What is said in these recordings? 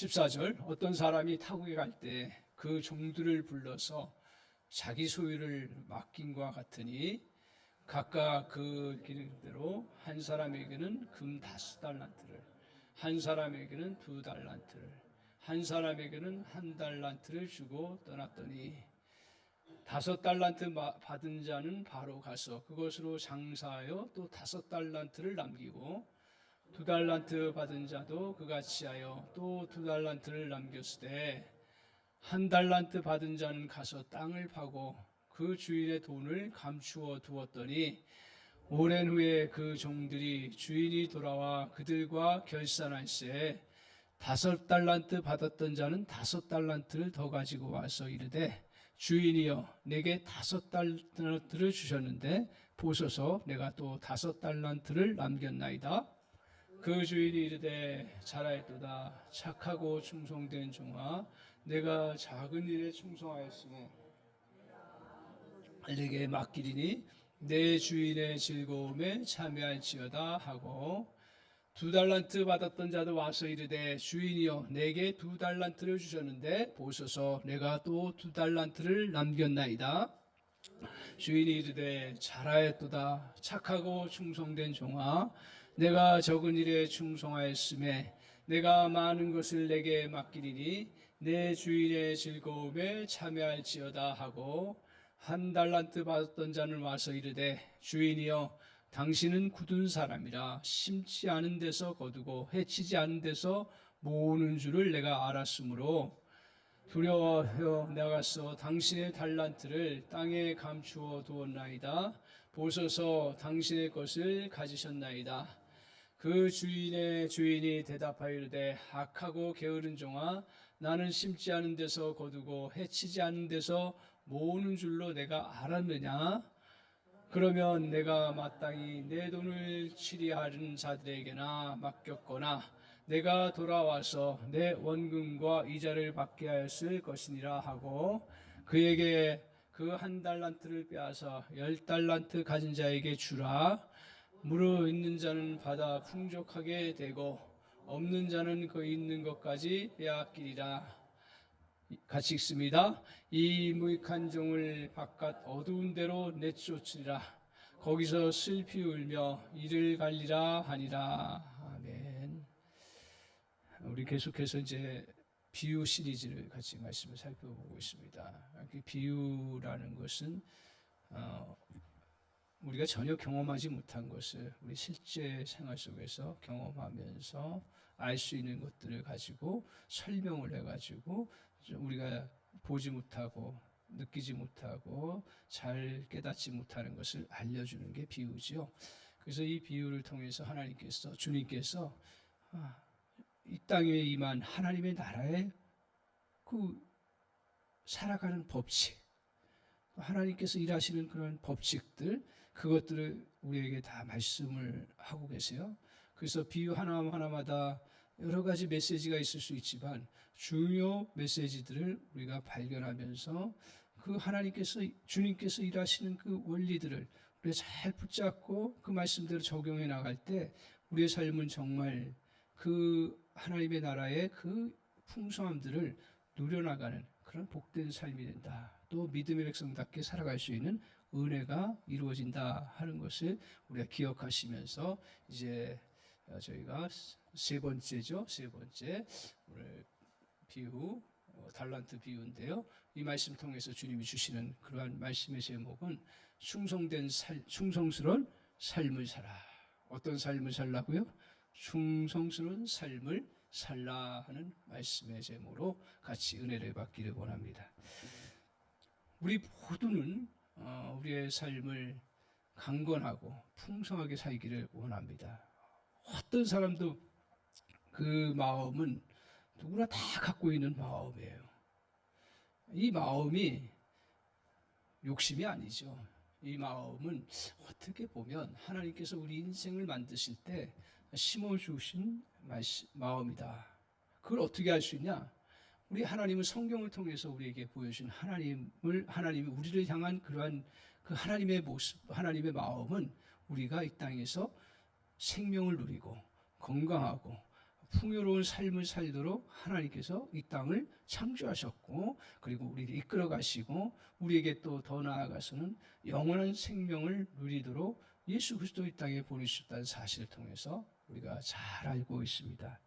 14절 어떤 사람이 타국에 갈 때 그 종들을 불러서 자기 소유를 맡긴과 같으니 각각 그 기능대로 한 사람에게는 금 5달란트를, 한 사람에게는 2달란트를, 한 사람에게는 1달란트를 주고 떠났더니 5달란트 받은 자는 바로 가서 그것으로 장사하여 또 5달란트를 남기고 2달란트 받은 자도 그같이 하여 또 2달란트를 남겼으되 1달란트 받은 자는 가서 땅을 파고 그 주인의 돈을 감추어 두었더니 오랜 후에 그 종들이 주인이 돌아와 그들과 결산할세 5달란트 받았던 자는 5달란트를 더 가지고 와서 이르되 주인이여 내게 5달란트를 주셨는데 보소서 내가 또 5달란트를 남겼나이다. 그 주인이 이르되 잘하였도다 착하고 충성된 종아 내가 작은 일에 충성하였으며 내게 맡기리니 내 주인의 즐거움에 참여할지어다 하고 2달란트 받았던 자도 와서 이르되 주인이여 내게 2달란트를 주셨는데 보소서 내가 또 2달란트를 남겼나이다. 주인이 이르되 잘하였도다 착하고 충성된 종아 내가 적은 일에 충성하였음에 내가 많은 것을 내게 맡기리니 내 주인의 즐거움에 참여할지어다 하고 1달란트 받았던 자는 와서 이르되 주인이여 당신은 굳은 사람이라 심지 않은 데서 거두고 해치지 않은 데서 모으는 줄을 내가 알았으므로 두려워하여 나가서 당신의 달란트를 땅에 감추어 두었나이다. 보소서 당신의 것을 가지셨나이다. 그 주인의 주인이 대답하여 이르되 악하고 게으른 종아 나는 심지 않은 데서 거두고 해치지 않은 데서 모으는 줄로 내가 알았느냐? 그러면 내가 마땅히 내 돈을 치리하는 자들에게나 맡겼거나 내가 돌아와서 내 원금과 이자를 받게 하였을 것이니라 하고 그에게 그 1달란트를 빼앗아 10달란트 가진 자에게 주라. 무르 있는 자는 받아 풍족하게 되고 없는 자는 그 있는 것까지 빼앗기리라. 같이 읽습니다. 이 무익한 종을 바깥 어두운 데로 내쫓으리라. 거기서 슬피 울며 이를 갈리라 하니라. 아멘. 우리 계속해서 이제 비유 시리즈를 같이 말씀을 살펴보고 있습니다. 비유라는 것은 우리가 전혀 경험하지 못한 것을 우리 실제 생활 속에서 경험하면서 알 수 있는 것들을 가지고 설명을 해가지고 우리가 보지 못하고 느끼지 못하고 잘 깨닫지 못하는 것을 알려주는 게 비유지요. 그래서 이 비유를 통해서 하나님께서 주님께서 이 땅에 임한 하나님의 나라의 그 살아가는 법칙, 하나님께서 일하시는 그런 법칙들, 그것들을 우리에게 다 말씀을 하고 계세요. 그래서 비유 하나하나마다 여러 가지 메시지가 있을 수 있지만 중요 메시지들을 우리가 발견하면서 그 하나님께서 주님께서 일하시는 그 원리들을 우리가 잘 붙잡고 그 말씀대로 적용해 나갈 때 우리의 삶은 정말 그 하나님의 나라의 그 풍성함들을 누려나가는 그런 복된 삶이 된다. 또 믿음의 백성답게 살아갈 수 있는 은혜가 이루어진다 하는 것을 우리가 기억하시면서 이제 저희가 세 번째죠. 세 번째 오늘 비유 달란트 비유인데요. 이 말씀 통해서 주님이 주시는 그러한 말씀의 제목은 충성스러운 삶을 살아. 어떤 삶을 살라고요? 충성스러운 삶을 살라 하는 말씀의 제목으로 같이 은혜를 받기를 원합니다. 우리 모두는 우리의 삶을 강건하고 풍성하게 살기를 원합니다. 어떤 사람도 그 마음은 누구나 다 갖고 있는 마음이에요. 이 마음이 욕심이 아니죠. 이 마음은 어떻게 보면 하나님께서 우리 인생을 만드실 때 심어주신 마음이다. 그걸 어떻게 알 수 있냐? 우리 하나님은 성경을 통해서 우리에게 보여주신 하나님이 우리를 향한 그러한 그 하나님의 모습, 하나님의 마음은 우리가 이 땅에서 생명을 누리고 건강하고 풍요로운 삶을 살도록 하나님께서 이 땅을 창조하셨고, 그리고 우리를 이끌어 가시고, 우리에게 또 더 나아가서는 영원한 생명을 누리도록 예수 그리스도 이 땅에 보내주셨다는 사실을 통해서 우리가 잘 알고 있습니다.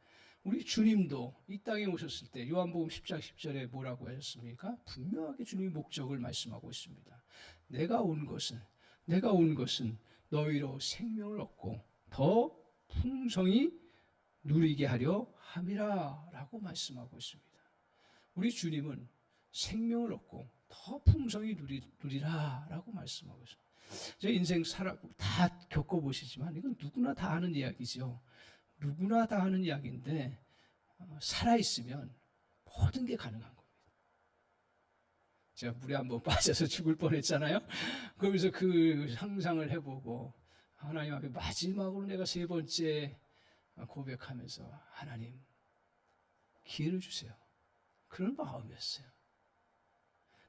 우리 주님도 이 땅에 오셨을 때 요한복음 10장 10절에 뭐라고 하셨습니까? 분명하게 주님의 목적을 말씀하고 있습니다. 내가 온 것은 너희로 생명을 얻고 더 풍성히 누리게 하려 함이라 라고 말씀하고 있습니다. 우리 주님은 생명을 얻고 더 풍성히 누리라 라고 말씀하고 있습니다. 제 인생 다 겪어보시지만 이건 누구나 다 아는 이야기죠. 누구나 다 하는 이야기인데 살아있으면 모든 게 가능한 겁니다. 제가 물에 한번 빠져서 죽을 뻔했잖아요. 그러면서 그 상상을 해보고 하나님 앞에 마지막으로 내가 세 번째 고백하면서 하나님 기회를 주세요. 그런 마음이었어요.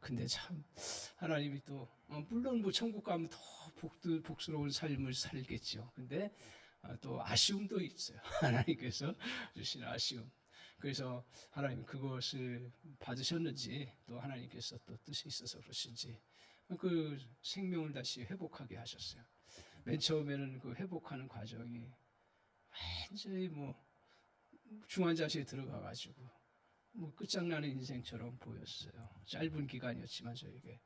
근데 참 하나님이 또 물론 뭐 천국 가면 더 복스러운 삶을 살겠죠. 근데 또 아쉬움도 있어요. 하나님께서 주신 아쉬움. 그래서 하나님 그것을 받으셨는지 또 하나님께서 또 뜻이 있어서 그러신지 그 생명을 다시 회복하게 하셨어요. 맨 처음에는 그 회복하는 과정이 완전히 뭐 중환자실에 들어가가지고 뭐 끝장나는 인생처럼 보였어요. 짧은 기간이었지만 저에게.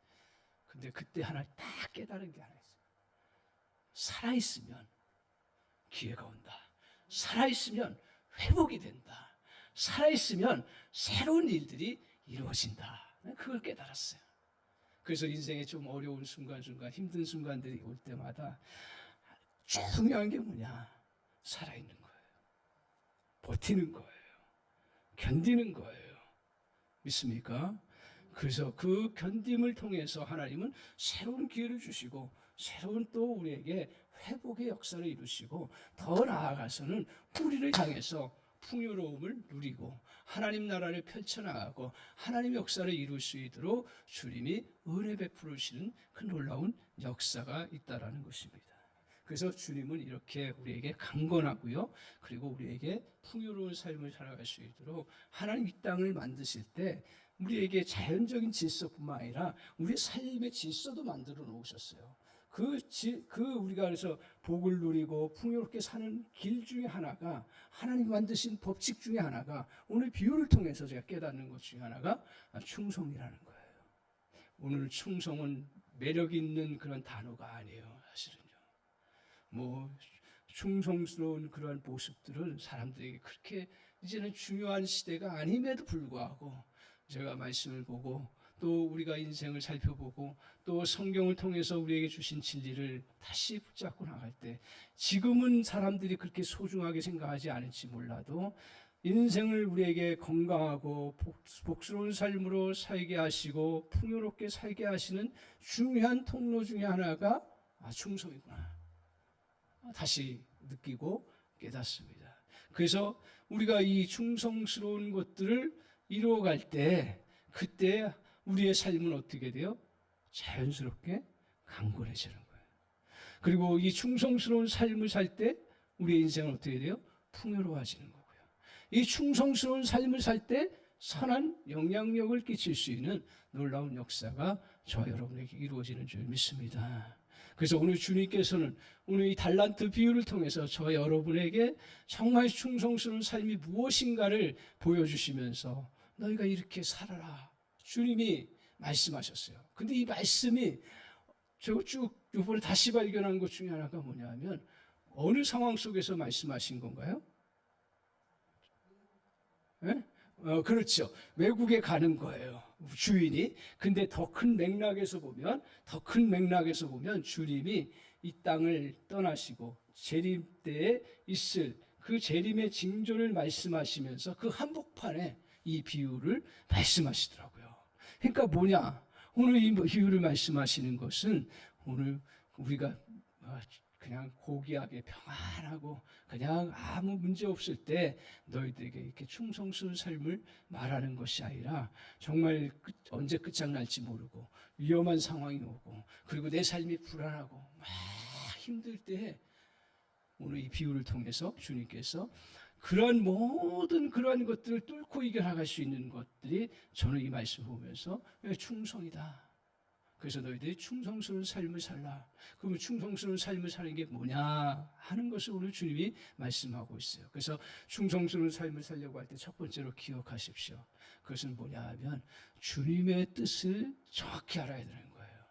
근데 그때 하나 딱 깨달은 게 하나 있어요. 살아있으면 기회가 온다. 살아있으면 회복이 된다. 살아있으면 새로운 일들이 이루어진다. 그걸 깨달았어요. 그래서 인생에 좀 어려운 순간순간 힘든 순간들이 올 때마다 중요한 게 뭐냐? 살아있는 거예요. 버티는 거예요. 견디는 거예요. 믿습니까? 그래서 그 견딤을 통해서 하나님은 새로운 기회를 주시고 새로운 또 우리에게 회복의 역사를 이루시고 더 나아가서는 우리를 향해서 풍요로움을 누리고 하나님 나라를 펼쳐나가고 하나님 역사를 이룰 수 있도록 주님이 은혜 베풀으시는 그 놀라운 역사가 있다라는 것입니다. 그래서 주님은 이렇게 우리에게 강건하고요. 그리고 우리에게 풍요로운 삶을 살아갈 수 있도록 하나님 이 땅을 만드실 때 우리에게 자연적인 질서뿐만 아니라 우리의 삶의 질서도 만들어 놓으셨어요. 우리가 그래서 복을 누리고 풍요롭게 사는 길 중에 하나가 하나님 만드신 법칙 중에 하나가 오늘 비유를 통해서 제가 깨닫는 것 중에 하나가 충성이라는 거예요. 오늘 충성은 매력 있는 그런 단어가 아니에요. 사실은요. 뭐 충성스러운 그러한 모습들은 사람들에게 그렇게 이제는 중요한 시대가 아님에도 불구하고 제가 말씀을 보고 또 우리가 인생을 살펴보고 또 성경을 통해서 우리에게 주신 진리를 다시 붙잡고 나갈 때 지금은 사람들이 그렇게 소중하게 생각하지 않을지 몰라도 인생을 우리에게 건강하고 복스러운 삶으로 살게 하시고 풍요롭게 살게 하시는 중요한 통로 중에 하나가 충성이구나. 다시 느끼고 깨닫습니다. 그래서 우리가 이 충성스러운 것들을 이루어갈 때 그때 우리의 삶은 어떻게 돼요? 자연스럽게 강건해지는 거예요. 그리고 이 충성스러운 삶을 살 때 우리의 인생은 어떻게 돼요? 풍요로워지는 거고요. 이 충성스러운 삶을 살 때 선한 영향력을 끼칠 수 있는 놀라운 역사가 저와 여러분에게 이루어지는 줄 믿습니다. 그래서 오늘 주님께서는 오늘 이 달란트 비유를 통해서 저와 여러분에게 정말 충성스러운 삶이 무엇인가를 보여주시면서 너희가 이렇게 살아라. 주님이 말씀하셨어요. 근데 이 말씀이 제가 쭉 이번에 다시 발견한 것 중에 하나가 뭐냐면 어느 상황 속에서 말씀하신 건가요? 네? 그렇죠. 외국에 가는 거예요. 주인이. 근데 더 큰 맥락에서 보면 주님이 이 땅을 떠나시고 재림 때에 있을 그 재림의 징조를 말씀하시면서 그 한복판에 이 비유를 말씀하시더라고요. 그러니까 뭐냐? 오늘 이 비유를 말씀하시는 것은 오늘 우리가 그냥 고귀하게 평안하고 그냥 아무 문제 없을 때 너희들에게 이렇게 충성스러운 삶을 말하는 것이 아니라 정말 언제 끝장날지 모르고 위험한 상황이 오고 그리고 내 삶이 불안하고 막 힘들 때 오늘 이 비유를 통해서 주님께서 그런 모든 그러한 것들을 뚫고 이겨나갈 수 있는 것들이 저는 이 말씀 보면서 충성이다. 그래서 너희들이 충성스러운 삶을 살라. 그러면 충성스러운 삶을 사는 게 뭐냐 하는 것을 오늘 주님이 말씀하고 있어요. 그래서 충성스러운 삶을 살려고 할 때 첫 번째로 기억하십시오. 그것은 뭐냐 하면 주님의 뜻을 정확히 알아야 되는 거예요.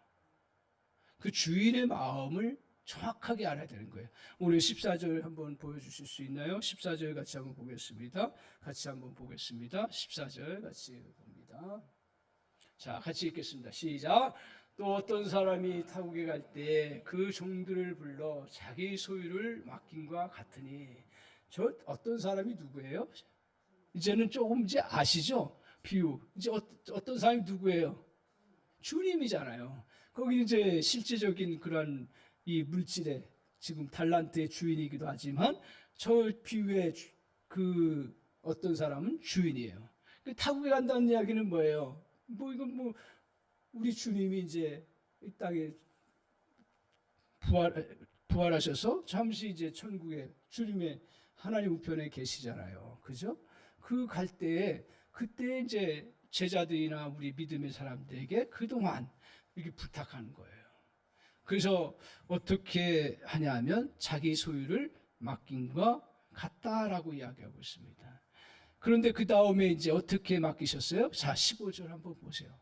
그 주인의 마음을 정확하게 알아야 되는 거예요. 오늘 14절 한번 보여주실 수 있나요? 14절 같이 한번 보겠습니다. 같이 한번 보겠습니다. 14절 같이 봅니다. 자, 같이 읽겠습니다. 시작. 또 어떤 사람이 타국에 갈 때 그 종들을 불러 자기 소유를 맡김과 같으니. 저 어떤 사람이 누구예요? 이제는 조금 이제 아시죠? 비유. 이제 어떤 사람이 누구예요? 주님이잖아요. 거기 이제 실제적인 그런 이 물질의 지금 달란트의 주인이기도 하지만 저 비유의 그 어떤 사람은 주인이에요. 타국에 간다는 이야기는 뭐예요? 이건 우리 주님이 이제 이 땅에 부활하셔서 잠시 이제 천국에 주님의 하나님 우편에 계시잖아요. 그죠? 그 갈 때에 그때 이제 제자들이나 우리 믿음의 사람들에게 그동안 이렇게 부탁하는 거예요. 그래서 어떻게 하냐면 자기 소유를 맡김과 같다라고 이야기하고 있습니다. 그런데 그 다음에 이제 어떻게 맡기셨어요? 자, 15절 한번 보세요.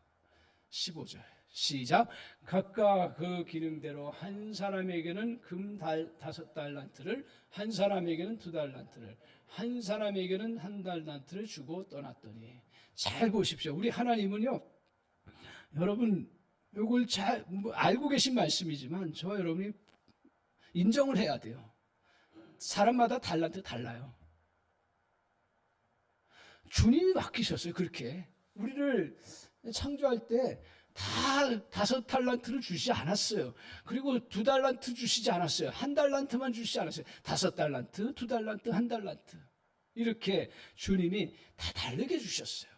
15절 시작. 각각 그 기능대로 한 사람에게는 금 5달란트를, 한 사람에게는 2달란트를, 한 사람에게는 1달란트를 주고 떠났더니. 잘 보십시오. 우리 하나님은요, 여러분 이걸 잘 알고 계신 말씀이지만 저 여러분이 인정을 해야 돼요. 사람마다 달란트 달라요. 주님이 맡기셨어요. 그렇게 우리를 창조할 때 다 5달란트를 주시지 않았어요. 그리고 2달란트 주시지 않았어요. 1달란트만 주시지 않았어요. 5달란트, 2달란트, 1달란트 이렇게 주님이 다 다르게 주셨어요.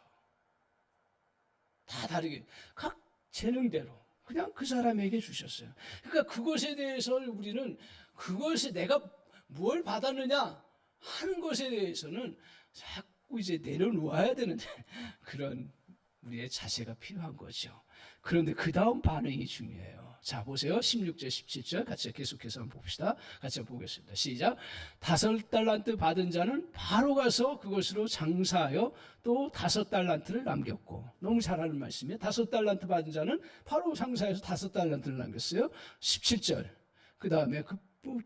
다 다르게 각 재능대로 그냥 그 사람에게 주셨어요. 그러니까 그것에 대해서 우리는 그것이 내가 뭘 받았느냐 하는 것에 대해서는 자꾸 이제 내려놓아야 되는 그런 우리의 자세가 필요한 거죠. 그런데 그 다음 반응이 중요해요. 자, 보세요. 16절, 17절 같이 계속해서 한번 봅시다. 같이 한번 보겠습니다. 시작. 5달란트 받은 자는 바로 가서 그것으로 장사하여 또 5달란트를 남겼고. 너무 잘하는 말씀이에요. 5달란트 받은 자는 바로 장사해서 5달란트를 남겼어요. 17절. 그 다음에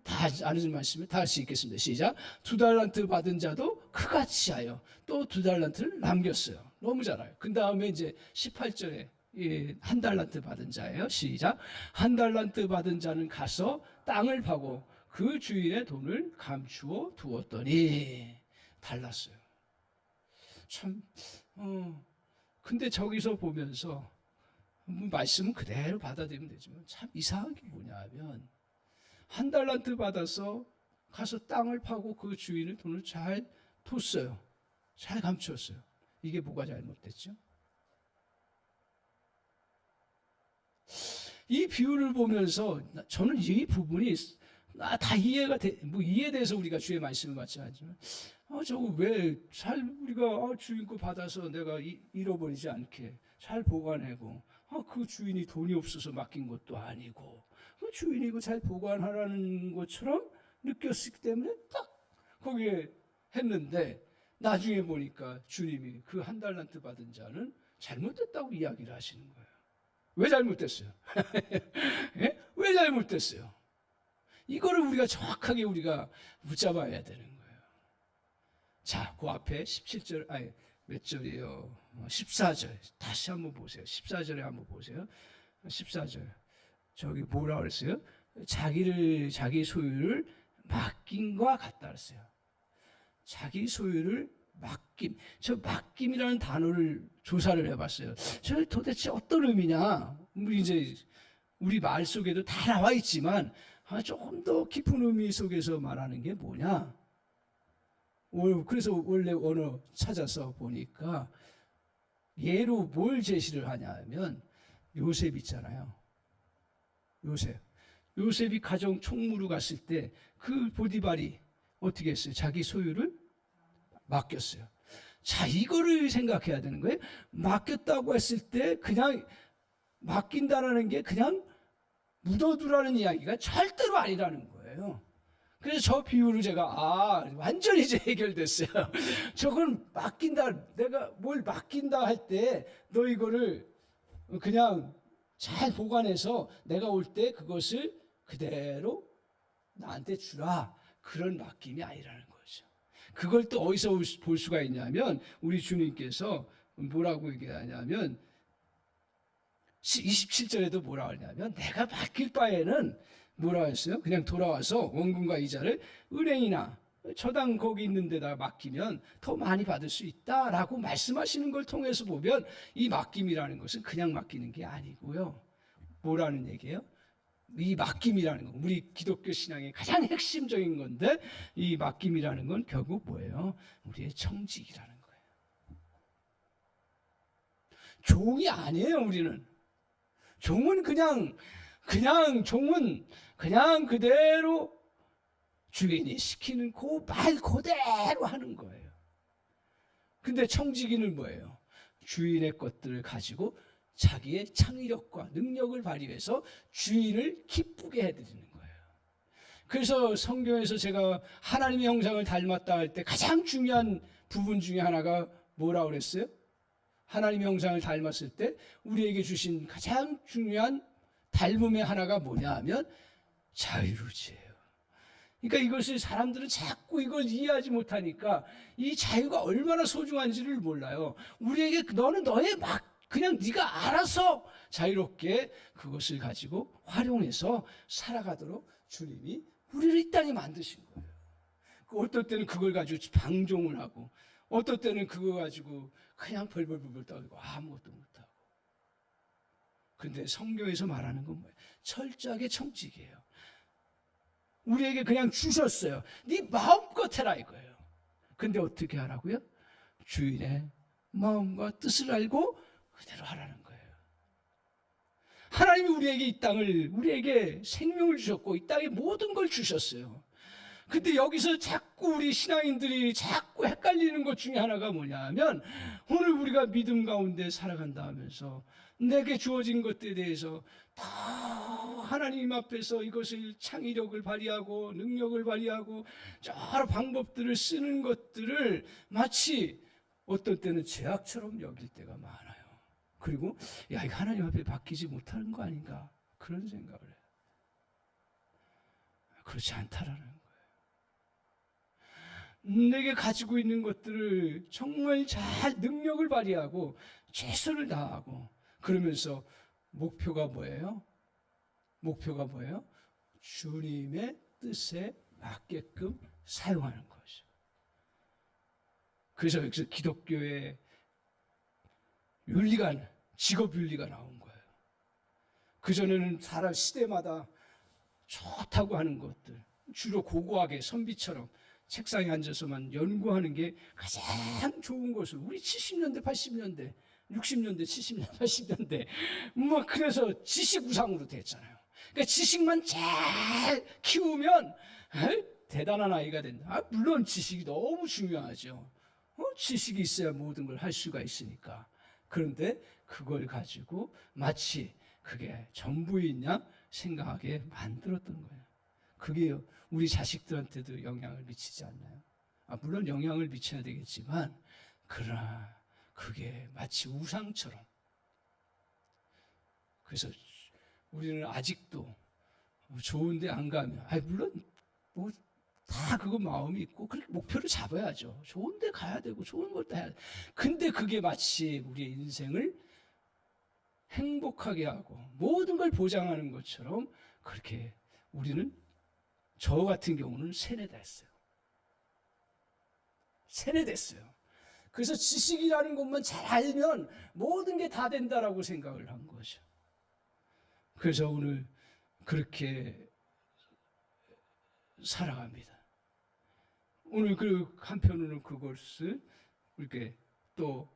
다 아는 말씀을 다시 읽겠습니다. 시작. 2달란트 받은 자도 그같이 하여 또 2달란트를 남겼어요. 너무 잘 알아요. 그 다음에 이제 18절에 1달란트 받은 자예요. 시작. 1달란트 받은 자는 가서 땅을 파고 그 주인의 돈을 감추어 두었더니. 달랐어요. 참, 근데 저기서 보면서 말씀은 그대로 받아들이면 되지만 참 이상한 게 뭐냐 하면 1달란트 받아서 가서 땅을 파고 그 주인의 돈을 잘 뒀어요. 잘 감추었어요. 이게 뭐가 잘못됐죠? 이 비유를 보면서 저는 이 부분이 다 이해가 이해돼서 우리가 주의 말씀을 받지 않지만 저거 왜 잘 우리가 주인 거 받아서 내가 잃어버리지 않게 잘 보관하고 그 주인이 돈이 없어서 맡긴 것도 아니고 그 주인이 이거 잘 보관하라는 것처럼 느꼈기 때문에 딱 거기에 했는데 나중에 보니까 주님이 그 1달란트 받은 자는 잘못됐다고 이야기를 하시는 거예요. 왜 잘못됐어요? 예? 왜 잘못됐어요? 이거를 우리가 정확하게 우리가 붙잡아야 되는 거예요. 자, 그 앞에 17절, 아니 몇 절이에요? 14절 다시 한번 보세요. 14절에 한번 보세요. 14절 저기 뭐라 그랬어요? 자기 소유를 맡김과 같다 그랬어요. 자기 소유를 맡김. 저 맡김이라는 단어를 조사를 해봤어요. 저 도대체 어떤 의미냐? 우리 말 속에도 다 나와 있지만 조금 더 깊은 의미 속에서 말하는 게 뭐냐? 그래서 원래 언어 찾아서 보니까 예로 뭘 제시를 하냐면 요셉 있잖아요. 요셉이 가정 총무로 갔을 때 그 보디발이 어떻게 했어요? 자기 소유를 맡겼어요. 자, 이거를 생각해야 되는 거예요. 맡겼다고 했을 때 그냥 맡긴다라는 게 그냥 묻어두라는 이야기가 절대로 아니라는 거예요. 그래서 저 비유를 제가 완전히 이제 해결됐어요. 저건 맡긴다, 내가 뭘 맡긴다 할 때 너 이거를 그냥 잘 보관해서 내가 올 때 그것을 그대로 나한테 주라, 그런 맡김이 아니라는 거죠. 그걸 또 어디서 볼 수가 있냐면 우리 주님께서 뭐라고 얘기하냐면 27절에도 뭐라 하냐면 내가 맡길 바에는 뭐라 했어요? 그냥 돌아와서 원금과 이자를 은행이나 저당 거기 있는 데다 맡기면 더 많이 받을 수 있다라고 말씀하시는 걸 통해서 보면 이 맡김이라는 것은 그냥 맡기는 게 아니고요. 뭐라는 얘기예요? 이 맡김이라는 건 우리 기독교 신앙의 가장 핵심적인 건데 이 맡김이라는 건 결국 뭐예요? 우리의 청직이라는 거예요. 종이 아니에요. 우리는 종은 그냥 종은 그냥 그대로 주인이 시키는 그 말 그대로 하는 거예요. 근데 청지기는 뭐예요? 주인의 것들을 가지고 자기의 창의력과 능력을 발휘해서 주인을 기쁘게 해드리는 거예요. 그래서 성경에서 제가 하나님의 형상을 닮았다 할 때 가장 중요한 부분 중에 하나가 뭐라고 그랬어요? 하나님의 형상을 닮았을 때 우리에게 주신 가장 중요한 닮음의 하나가 뭐냐 하면 자유의지예요. 그러니까 이것을 사람들은 자꾸 이걸 이해하지 못하니까 이 자유가 얼마나 소중한지를 몰라요. 우리에게 너는 너의 그냥 네가 알아서 자유롭게 그것을 가지고 활용해서 살아가도록 주님이 우리를 이 땅에 만드신 거예요. 어떨 때는 그걸 가지고 방종을 하고 어떨 때는 그거 가지고 그냥 벌벌벌 떨고 아무것도 못하고. 근데 성경에서 말하는 건 뭐예요? 철저하게 청직이에요. 우리에게 그냥 주셨어요. 네 마음껏 해라 이거예요. 근데 어떻게 하라고요? 주인의 마음과 뜻을 알고 그대로 하라는 거예요. 하나님이 우리에게 이 땅을, 우리에게 생명을 주셨고 이 땅에 모든 걸 주셨어요. 근데 여기서 자꾸 우리 신앙인들이 자꾸 헷갈리는 것 중에 하나가 뭐냐 하면 오늘 우리가 믿음 가운데 살아간다 하면서 내게 주어진 것들에 대해서 다 하나님 앞에서 이것을 창의력을 발휘하고 능력을 발휘하고 여러 방법들을 쓰는 것들을 마치 어떤 때는 죄악처럼 여길 때가 많아요. 그리고 야, 이거 하나님 앞에 맡기지 못하는 거 아닌가 그런 생각을 해요. 그렇지 않다라는 거예요. 내게 가지고 있는 것들을 정말 잘 능력을 발휘하고 최선을 다하고 그러면서 목표가 뭐예요? 목표가 뭐예요? 주님의 뜻에 맞게끔 사용하는 거죠. 그래서 여기서 기독교의 윤리가, 직업 윤리가 나온 거예요. 그전에는 사람 시대마다 좋다고 하는 것들, 주로 고고하게 선비처럼 책상에 앉아서만 연구하는 게 가장 좋은 것을 우리 70년대, 80년대, 60년대, 70년대, 80년대 뭐 그래서 지식 우상으로 됐잖아요. 그러니까 지식만 잘 키우면 대단한 아이가 된다. 물론 지식이 너무 중요하죠. 지식이 있어야 모든 걸 할 수가 있으니까. 그런데 그걸 가지고 마치 그게 전부인 양 생각하게 만들었던 거예요. 그게 우리 자식들한테도 영향을 미치지 않나요? 물론 영향을 미쳐야 되겠지만 그러나 그게 마치 우상처럼. 그래서 우리는 아직도 좋은데 안 가면 물론 뭐 다 그거 마음이 있고 그렇게 목표를 잡아야죠. 좋은데 가야 되고 좋은 걸 다 해야 돼. 근데 그게 마치 우리의 인생을 행복하게 하고 모든 걸 보장하는 것처럼 그렇게 우리는 저 같은 경우는 세뇌됐어요. 세뇌됐어요. 그래서 지식이라는 것만 잘 알면 모든 게 다 된다라고 생각을 한 거죠. 그래서 오늘 그렇게 살아갑니다. 오늘 그 한편으로는 그것을 이렇게 또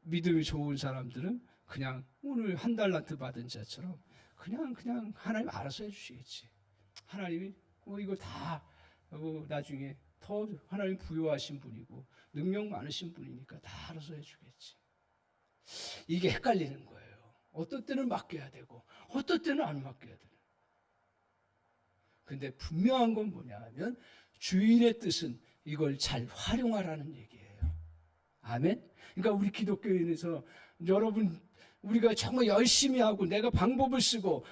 믿음이 좋은 사람들은 그냥 오늘 한 달란트 받은 자처럼 그냥 하나님 알아서 해주시겠지. 하나님이 이거 다 나중에 더 하나님 부유하신 분이고 능력 많으신 분이니까 다 알아서 해주겠지. 이게 헷갈리는 거예요. 어떤 때는 맡겨야 되고 어떤 때는 안 맡겨야 되는. 근데 분명한 건 뭐냐 하면 주인의 뜻은 이걸 잘 활용하라는 얘기예요. 아멘? 그러니까 우리 기독교인에서 여러분 우리가 정말 열심히 하고 내가 방법을 쓰고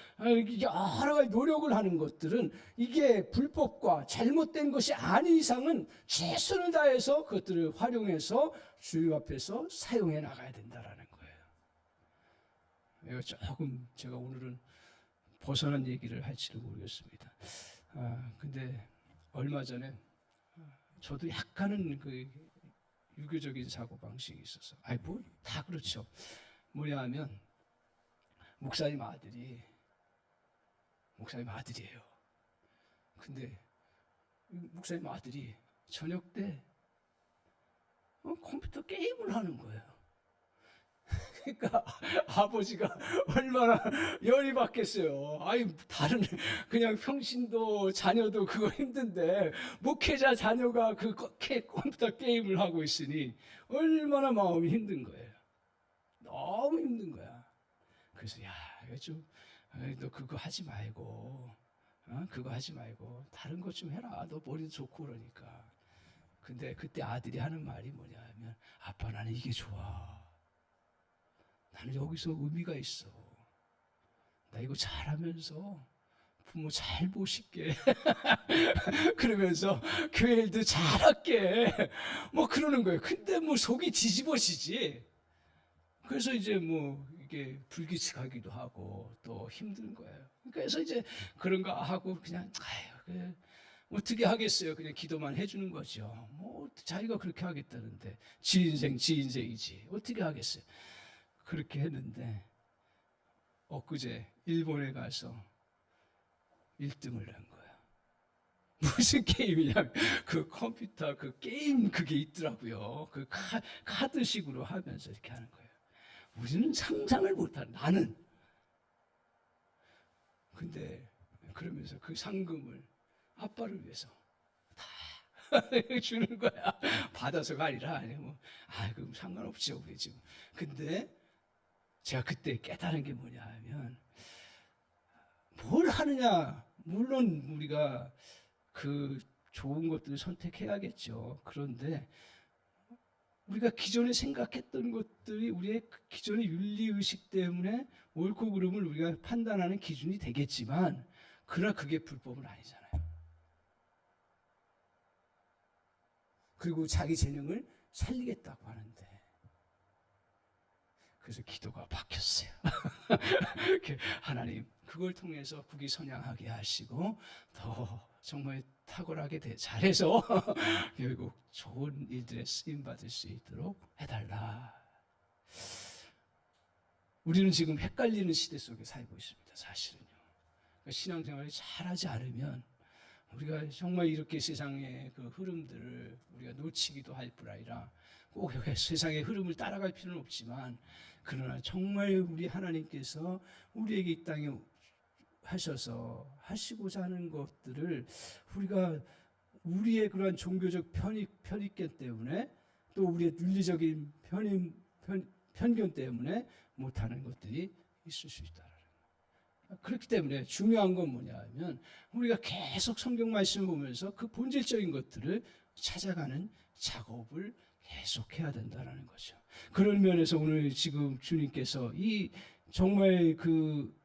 여러 가지 노력을 하는 것들은 이게 불법과 잘못된 것이 아닌 이상은 최선을 다해서 그것들을 활용해서 주님 앞에서 사용해 나가야 된다라는 거예요. 이거 조금 제가 오늘은 벗어난 얘기를 할지도 모르겠습니다. 근데 얼마 전에 저도 약간은 그 유교적인 사고 방식이 있어서, 뭐 다 그렇죠. 뭐냐 하면 목사님 아들이에요. 근데 목사님 아들이 저녁 때 컴퓨터 게임을 하는 거예요. 그러니까 아버지가 얼마나 열이 받겠어요. 다른 그냥 평신도 자녀도 그거 힘든데 목회자 자녀가 그 컴퓨터 게임을 하고 있으니 얼마나 마음이 힘든 거예요. 너무 힘든 거야. 그래서 너 그거 하지 말고 그거 하지 말고 다른 것 좀 해라. 너 머리도 좋고 그러니까. 근데 그때 아들이 하는 말이 뭐냐 하면, 아빠 나는 이게 좋아. 나는 여기서 의미가 있어. 나 이거 잘하면서 부모 잘 모실게. 그러면서 교회 일도 잘할게. 뭐 그러는 거예요. 근데 뭐 속이 뒤집어지지. 그래서 이제 뭐 이게 불규칙하기도 하고 또 힘든 거예요. 그래서 이제 그런 거 하고 그냥 어떻게 하겠어요. 그냥 기도만 해주는 거죠. 뭐 자기가 그렇게 하겠다는데 지 인생이지. 어떻게 하겠어요. 그렇게 했는데 엊그제 일본에 가서 1등을 한 거야. 무슨 게임이냐면 그 컴퓨터 그 게임 그게 있더라고요. 그 카드식으로 하면서 이렇게 하는 거예요. 우리는 상상을 못한, 나는. 근데 그러면서 그 상금을 아빠를 위해서 다 주는 거야. 받아서가 아니라 그럼 상관없죠 우리 지금. 근데 제가 그때 깨달은 게 뭐냐 하면, 뭘 하느냐, 물론 우리가 그 좋은 것들을 선택해야겠죠. 그런데 우리가 기존에 생각했던 것들이 우리의 기존의 윤리의식 때문에 옳고 그름을 우리가 판단하는 기준이 되겠지만, 그러나 그게 불법은 아니잖아요. 그리고 자기 재능을 살리겠다고 하는데, 그래서 기도가 바뀌었어요. 하나님 그걸 통해서 국이 선양하게 하시고 더 정말 탁월하게 잘해서 결국 좋은 일들에 쓰임받을 수 있도록 해달라. 우리는 지금 헷갈리는 시대 속에 살고 있습니다. 사실은요. 신앙생활을 잘하지 않으면 우리가 정말 이렇게 세상의 그 흐름들을 우리가 놓치기도 할 뿐 아니라 꼭 세상의 흐름을 따라갈 필요는 없지만, 그러나 정말 우리 하나님께서 우리에게 이 땅에 하시고자 하는 것들을 우리가 우리의 그러한 종교적 편익견 때문에 또 우리의 윤리적인 편견 때문에 못하는 것들이 있을 수 있다는 거예요. 그렇기 때문에 중요한 건 뭐냐 하면, 우리가 계속 성경 말씀을 보면서 그 본질적인 것들을 찾아가는 작업을 계속해야 된다는 거죠. 그런 면에서 오늘 지금 주님께서 이 정말 그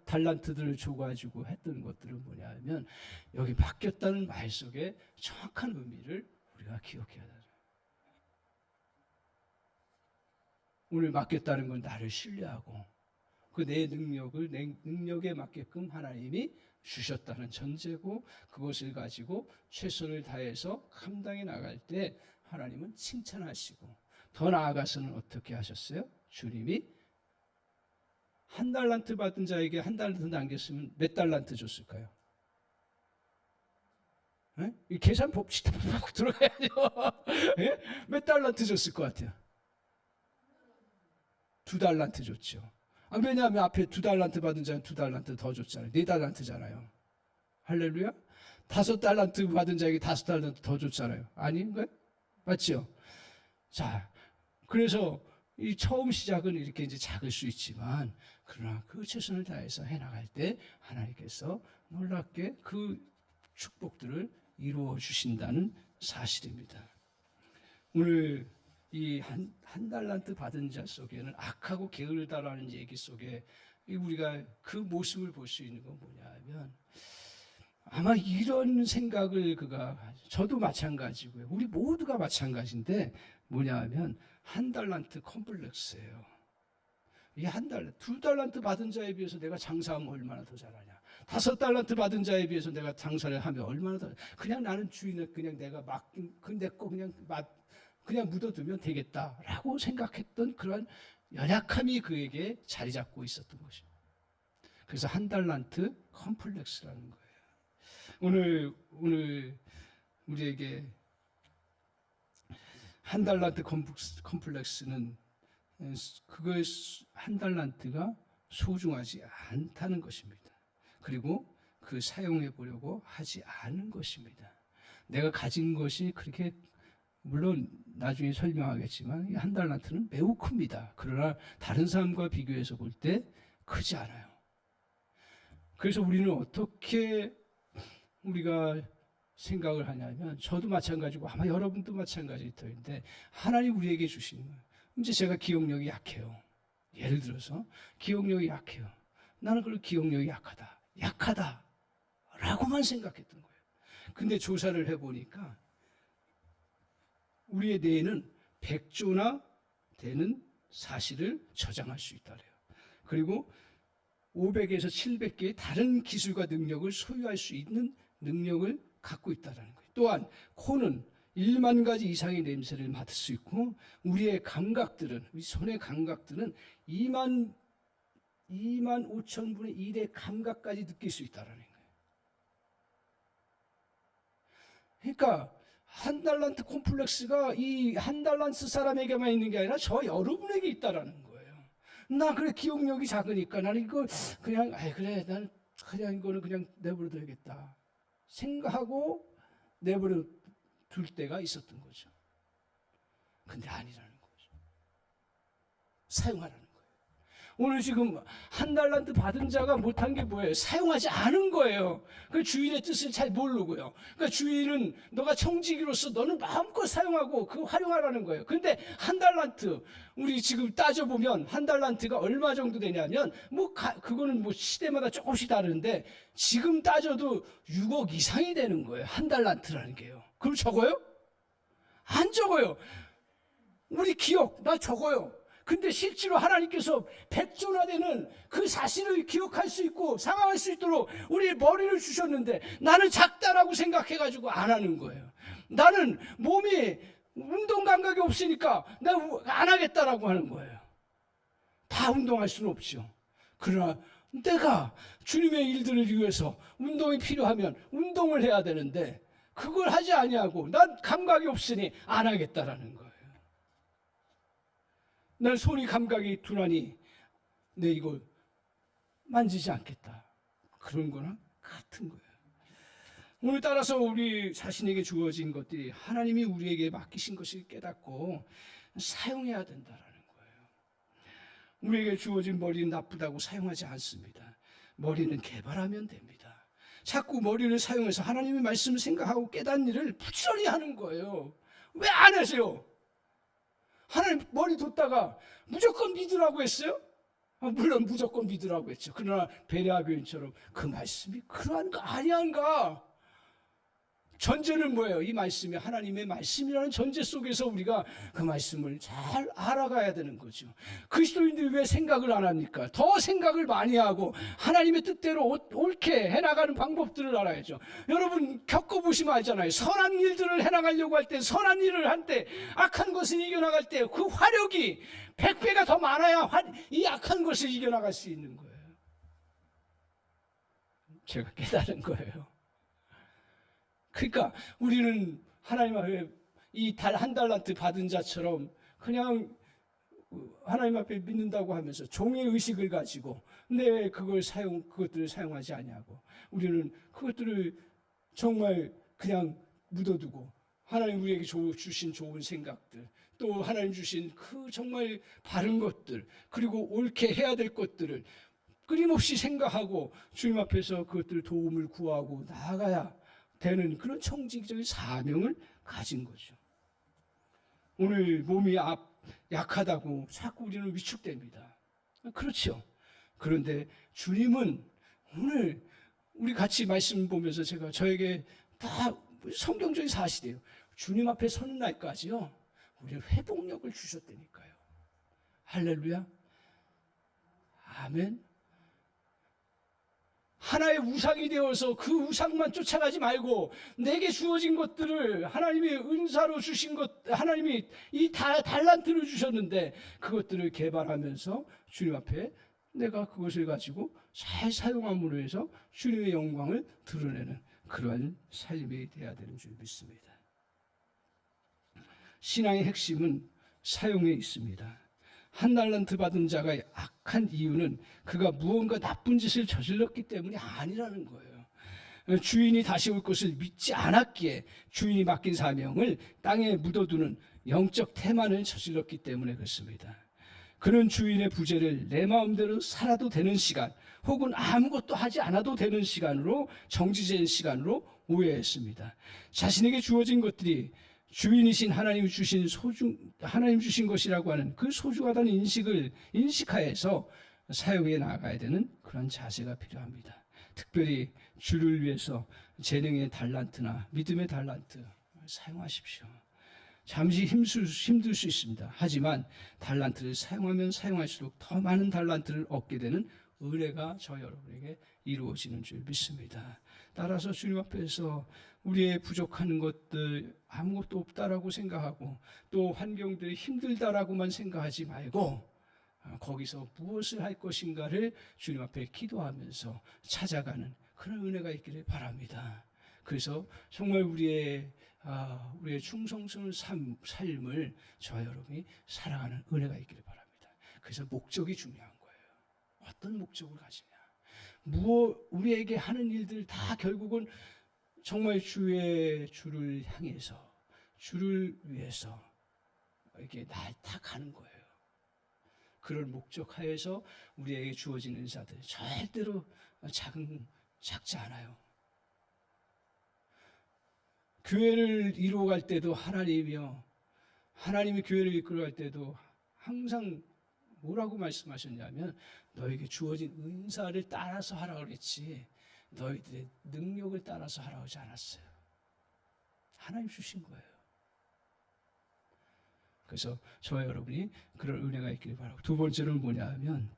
달란트들을 줘가지고 했던 것들은 뭐냐 하면, 여기 맡겼다는 말 속에 정확한 의미를 우리가 기억해야 된다. 오늘 맡겼다는 건 나를 신뢰하고 그 내 능력에 맞게끔 하나님이 주셨다는 전제고, 그것을 가지고 최선을 다해서 감당해 나갈 때 하나님은 칭찬하시고, 더 나아가서는 어떻게 하셨어요? 주님이 한 달란트 받은 자에게 한 달란트 남겼으면 몇 달란트 줬을까요? 이 계산 법칙 들어가야죠. 몇 달란트 줬을 것 같아요? 2달란트 줬죠. 왜냐하면 앞에 2달란트 받은 자는 2달란트 더 줬잖아요. 4달란트잖아요. 할렐루야. 5달란트 받은 자에게 5달란트 더 줬잖아요. 아닌가요? 맞죠? 자, 그래서 이 처음 시작은 이렇게 이제 작을 수 있지만, 그러나 그 최선을 다해서 해나갈 때 하나님께서 놀랍게 그 축복들을 이루어 주신다는 사실입니다. 오늘 이 한 달란트 받은 자 속에는 악하고 게으르다라는 얘기 속에 우리가 그 모습을 볼 수 있는 건 뭐냐 하면, 아마 이런 생각을 저도 마찬가지고요. 우리 모두가 마찬가지인데 뭐냐 하면 한 달란트 컴플렉스예요. 이 2달란트 받은 자에 비해서 내가 장사하면 얼마나 더 잘하냐. 5달란트 받은 자에 비해서 내가 장사를 하면 얼마나 더, 그냥 나는 주인을 그냥 내가 내 거 그냥 묻어두면 되겠다라고 생각했던 그런 연약함이 그에게 자리 잡고 있었던 것입니다. 그래서 한 달란트 컴플렉스라는 거예요. 오늘 우리에게 한 달란트 컴플렉스는 그거의 한 달란트가 소중하지 않다는 것입니다. 그리고 그 사용해 보려고 하지 않은 것입니다. 내가 가진 것이 그렇게, 물론 나중에 설명하겠지만 한 달란트는 매우 큽니다. 그러나 다른 사람과 비교해서 볼 때 크지 않아요. 그래서 우리는 어떻게 우리가 생각을 하냐면, 저도 마찬가지고 아마 여러분도 마찬가지일 터인데, 하나님 우리에게 주시는 거예요. 이제 제가 기억력이 약해요. 예를 들어서 기억력이 약해요. 나는 그 기억력이 약하다라고만 생각했던 거예요. 근데 조사를 해보니까 우리의 뇌는 100조나 되는 사실을 저장할 수 있다래요. 그리고 500에서 700개의 다른 기술과 능력을 소유할 수 있는 능력을 갖고 있다는 거예요. 또한 코는 1만 가지 이상의 냄새를 맡을 수 있고, 우리의 감각들은, 우리 손의 감각들은 2만 5천 분의 1의 감각까지 느낄 수 있다는 거예요. 그러니까 한 달란트 콤플렉스가 이 한 달란트 사람에게만 있는 게 아니라 저 여러분에게 있다라는 거예요. 나 그래 기억력이 작으니까 나는 이거 그냥 그래 난 그냥 이거는 그냥 내버려 둬야겠다 생각하고 내버려 둘 때가 있었던 거죠. 근데 아니라는 거죠. 사용하라는 거예요. 오늘 지금 한 달란트 받은 자가 못한 게 뭐예요? 사용하지 않은 거예요. 그 주인의 뜻을 잘 모르고요. 그러니까 주인은 너가 청지기로서 너는 마음껏 사용하고 그거 활용하라는 거예요. 그런데 한 달란트, 우리 지금 따져보면 한 달란트가 얼마 정도 되냐면, 그거는 시대마다 조금씩 다른데, 지금 따져도 6억 이상이 되는 거예요. 한 달란트라는 게요. 그럼 적어요? 안 적어요. 우리 기억, 나 적어요. 근데 실제로 하나님께서 100조나 되는 그 사실을 기억할 수 있고 상황할 수 있도록 우리 머리를 주셨는데, 나는 작다라고 생각해가지고 안 하는 거예요. 나는 몸이 운동 감각이 없으니까 내가 안 하겠다라고 하는 거예요. 다 운동할 수는 없죠. 그러나 내가 주님의 일들을 위해서 운동이 필요하면 운동을 해야 되는데, 그걸 하지 아니하고 난 감각이 없으니 안 하겠다라는 거예요. 난 손이 감각이 둔하니 내 이걸 만지지 않겠다. 그런 거랑 같은 거예요. 오늘 따라서 우리 자신에게 주어진 것들이 하나님이 우리에게 맡기신 것을 깨닫고 사용해야 된다라는 거예요. 우리에게 주어진 머리는 나쁘다고 사용하지 않습니다. 머리는 개발하면 됩니다. 자꾸 머리를 사용해서 하나님의 말씀을 생각하고 깨닫는 일을 부지런히 하는 거예요. 왜 안 하세요? 하나님 머리 뒀다가 무조건 믿으라고 했어요? 물론 무조건 믿으라고 했죠. 그러나 베레아 교인처럼 그 말씀이 그러한 거 아니한가? 전제는 뭐예요? 이 말씀이 하나님의 말씀이라는 전제 속에서 우리가 그 말씀을 잘 알아가야 되는 거죠. 그리스도인들이 왜 생각을 안 합니까? 더 생각을 많이 하고 하나님의 뜻대로 옳게 해나가는 방법들을 알아야죠. 여러분 겪어보시면 알잖아요. 선한 일들을 해나가려고 할 때, 선한 일을 할 때, 악한 것을 이겨나갈 때 그 화력이 100배가 더 많아야 이 악한 것을 이겨나갈 수 있는 거예요. 제가 깨달은 거예요. 그러니까 우리는 하나님 앞에 이 한 달란트 받은 자처럼 그냥 하나님 앞에 믿는다고 하면서 종의 의식을 가지고 그것들을 사용하지 아니하고, 우리는 그것들을 정말 그냥 묻어두고 하나님 우리에게 주신 좋은 생각들, 또 하나님 주신 그 정말 바른 것들, 그리고 옳게 해야 될 것들을 끊임없이 생각하고 주님 앞에서 그것들 도움을 구하고 나아가야 되는 그런 청지기적인 사명을 가진 거죠. 오늘 몸이 약하다고 자꾸 우리는 위축됩니다. 그렇죠. 그런데 주님은 오늘 우리 같이 말씀 보면서 제가 저에게 다 성경적인 사실이에요. 주님 앞에 서는 날까지요, 우리는 회복력을 주셨다니까요. 할렐루야. 아멘. 하나의 우상이 되어서 그 우상만 쫓아가지 말고 내게 주어진 것들을 하나님이 은사로 주신 것, 하나님이 이 달란트를 주셨는데 그것들을 개발하면서 주님 앞에 내가 그것을 가지고 잘 사용함으로 해서 주님의 영광을 드러내는 그러한 삶이 되어야 되는 줄 믿습니다. 신앙의 핵심은 사용에 있습니다. 한 달란트 받은 자가 악한 이유는 그가 무언가 나쁜 짓을 저질렀기 때문이 아니라는 거예요. 주인이 다시 올 것을 믿지 않았기에 주인이 맡긴 사명을 땅에 묻어두는 영적 태만을 저질렀기 때문에 그렇습니다. 그는 주인의 부재를 내 마음대로 살아도 되는 시간, 혹은 아무것도 하지 않아도 되는 시간으로, 정지된 시간으로 오해했습니다. 자신에게 주어진 것들이 주인이신 하나님 주신 것이라고 하는 그 소중하다는 인식을 인식하여서 사용해 나가야 되는 그런 자세가 필요합니다. 특별히 주를 위해서 재능의 달란트나 믿음의 달란트 사용하십시오. 잠시 힘들 수 있습니다. 하지만 달란트를 사용하면 사용할수록 더 많은 달란트를 얻게 되는 은혜가 저 여러분에게 이루어지는 줄 믿습니다. 따라서 주님 앞에서 우리의 부족한 것들, 아무것도 없다라고 생각하고 또 환경들이 힘들다라고만 생각하지 말고 거기서 무엇을 할 것인가를 주님 앞에 기도하면서 찾아가는 그런 은혜가 있기를 바랍니다. 그래서 정말 우리의 충성스러운 삶을 저와 여러분이 살아가는 은혜가 있기를 바랍니다. 그래서 목적이 중요한 거예요. 어떤 목적을 가지냐. 우리에게 하는 일들 다 결국은 정말 주를 향해서, 주를 위해서 이렇게 다 가는 거예요. 그런 목적 하에서 우리에게 주어진 은사들 절대로 작지 않아요. 교회를 이루어갈 때도 하나님이 교회를 이끌어갈 때도 항상 뭐라고 말씀하셨냐면 너에게 주어진 은사를 따라서 하라고 그랬지 너희들의 능력을 따라서 하라고 하지 않았어요. 하나님 주신 거예요. 그래서 저와 여러분이 그런 은혜가 있기를 바라고, 두 번째로는 뭐냐 하면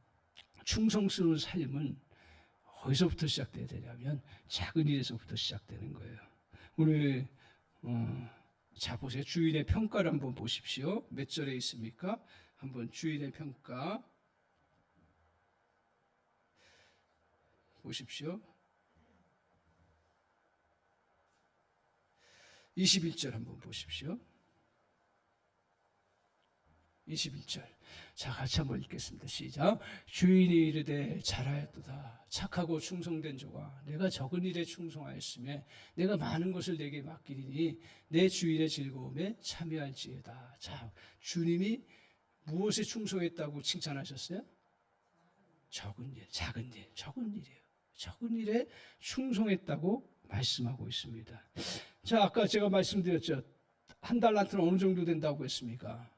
충성스러운 삶은 어디서부터 시작돼야 되냐면 작은 일에서부터 시작되는 거예요. 오늘 자 보세요. 주인의 평가를 한번 보십시오. 몇 절에 있습니까? 한번 주인의 평가 보십시오. 21절 한번 보십시오. 21절. 자, 같이 한번 읽겠습니다. 시작. 주인이 이르되 잘하였도다. 착하고 충성된 조가 내가 적은 일에 충성하였으며 내가 많은 것을 내게 맡기리니 내 주인의 즐거움에 참여할지어다. 자, 주님이 무엇에 충성했다고 칭찬하셨어요? 적은 일, 작은 일, 적은 일이에요. 적은 일에 충성했다고 말씀하고 있습니다. 자, 아까 제가 말씀드렸죠. 한 달란트는 어느 정도 된다고 했습니까?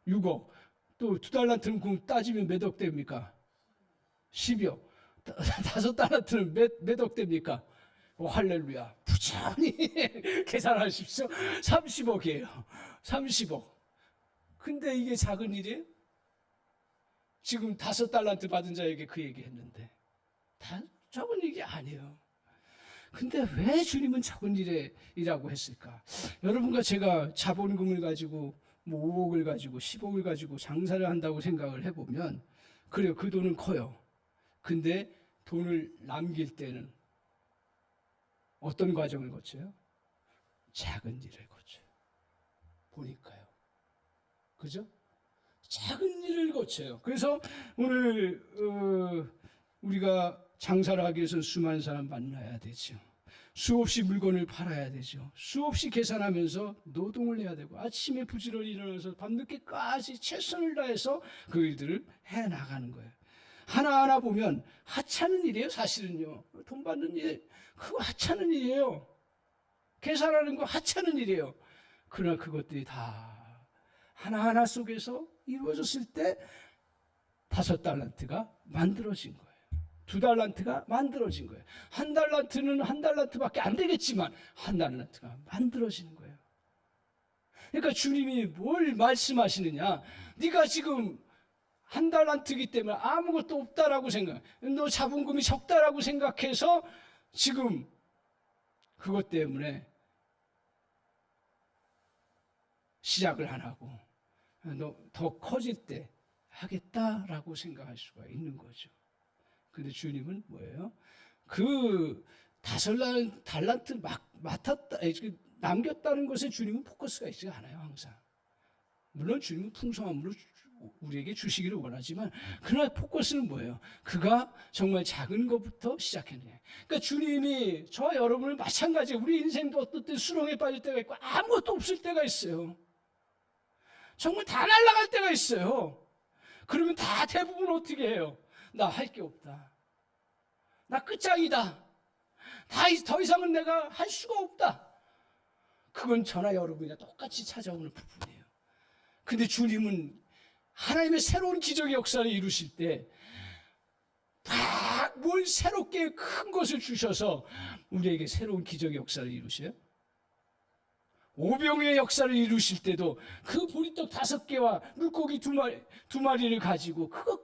6억. 또 2달란트는 따지면 몇 억 됩니까? 10억. 5달란트는 몇 억 됩니까? 할렐루야. 부지런히 계산하십시오. 30억이에요. 30억. 근데 이게 작은 일이에요? 지금 5달란트 받은 자에게 그 얘기 했는데 다 적은 일이 아니에요. 근데 왜 주님은 적은 일이라고 했을까? 여러분과 제가 자본금을 가지고 5억을 가지고 10억을 가지고 장사를 한다고 생각을 해보면 그래요. 그 돈은 커요. 근데 돈을 남길 때는 어떤 과정을 거쳐요? 작은 일을 거쳐요. 보니까요. 그죠? 작은 일을 거쳐요. 그래서 오늘 우리가 장사를 하기 위해서는 수많은 사람 만나야 되죠. 수없이 물건을 팔아야 되죠. 수없이 계산하면서 노동을 해야 되고 아침에 부지런히 일어나서 밤늦게까지 최선을 다해서 그 일들을 해나가는 거예요. 하나하나 보면 하찮은 일이에요. 사실은요. 돈 받는 일 그거 하찮은 일이에요. 계산하는 거 하찮은 일이에요. 그러나 그것들이 다 하나하나 속에서 이루어졌을 때 5달란트가 만들어진 거예요. 2달란트가 만들어진 거예요. 1달란트는 1달란트밖에 안 되겠지만 1달란트가 만들어지는 거예요. 그러니까 주님이 뭘 말씀하시느냐? 네가 지금 1달란트이기 때문에 아무것도 없다라고 생각, 너 자본금이 적다라고 생각해서 지금 그것 때문에 시작을 안 하고 너 더 커질 때 하겠다라고 생각할 수가 있는 거죠. 근데 주님은 뭐예요? 그 5달란트 맡았다, 남겼다는 것에 주님은 포커스가 있지 않아요, 항상. 물론 주님은 풍성함으로 우리에게 주시기를 원하지만, 그러나 포커스는 뭐예요? 그가 정말 작은 것부터 시작했네. 그러니까 주님이 저와 여러분을 마찬가지, 우리 인생도 어떤 때 수렁에 빠질 때가 있고 아무것도 없을 때가 있어요. 정말 다 날아갈 때가 있어요. 그러면 다 대부분 어떻게 해요? 나 할 게 없다. 나 끝장이다. 더 이상은 내가 할 수가 없다. 그건 저나 여러분이나 똑같이 찾아오는 부분이에요. 근데 주님은 하나님의 새로운 기적의 역사를 이루실 때 막 뭘 새롭게 큰 것을 주셔서 우리에게 새로운 기적의 역사를 이루셔요. 오병의 역사를 이루실 때도 그 보리떡 5개와 물고기 2마리를 가지고 그거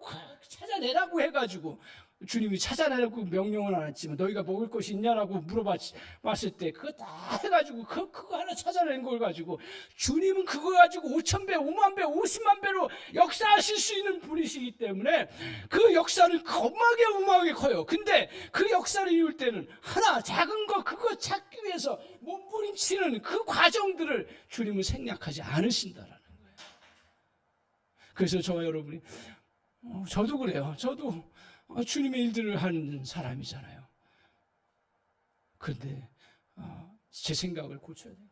찾아내라고 해가지고, 주님이 찾아내라고 명령은 안 했지만 너희가 먹을 것이 있냐라고 물어봤을 때 그거 다 해가지고 그거 하나 찾아낸 걸 가지고, 주님은 그거 가지고 5,000배, 5만 배, 50만 배로 역사하실 수 있는 분이시기 때문에 그 역사는 겁나게 우마하게 커요. 근데 그 역사를 이룰 때는 하나 작은 거 그거 찾기 위해서 몸부림치는 그 과정들을 주님은 생략하지 않으신다라는 거예요. 그래서 저와 여러분이 저도 그래요. 저도 주님의 일들을 하는 사람이잖아요. 그런데 제 생각을 고쳐야 돼요.